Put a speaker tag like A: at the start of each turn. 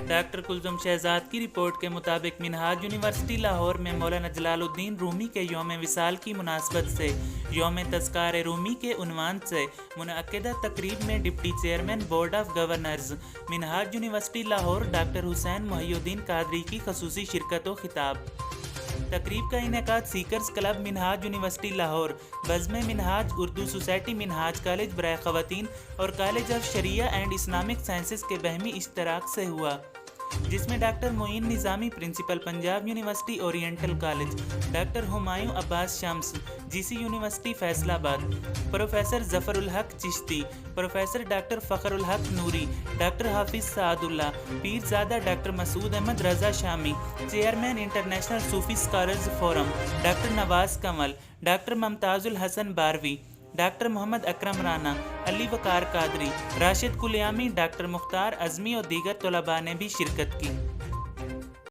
A: Doctor Kulsoom Shahzad کی report کے مطابق منہاج یونیورسٹی لاہور میں مولانا جلال الدین رومی کے یوم وصال کی مناسبت سے یوم تذکار رومی کے عنوان سے منعقدہ تقریب میں deputy chairman board of governors Minhaj university Lahore doctor Hussain Mohi uddin Qadri کی خصوصی شرکت و خطاب۔ تقریب کا انعقاد seekers club Minhaj university Lahore, بزم منہاج اردو سوسائٹی منہاج کالج برائے خواتین اور college of Shariah and Islamic sciences کے باہمی اشتراک سے ہوا، جس میں doctor Moeen Nizami principal Punjab university oriental college, doctor Humayun Abbas Shams G C university Faisalabad, professor ظفر الحق چشتی، پروفیسر ڈاکٹر فخر الحق نوری، ڈاکٹر حافظ سعد اللہ پیرزادہ، ڈاکٹر مسعود احمد رضا شامی، چیئرمین انٹرنیشنل صوفی اسکالرز فورم ڈاکٹر نواز کمل، ڈاکٹر ممتاز الحسن باروی، ڈاکٹر محمد اکرم رانا، علی وقار قادری، راشد کلیامی، ڈاکٹر مختار اعظمی اور دیگر طلباء نے بھی شرکت کی۔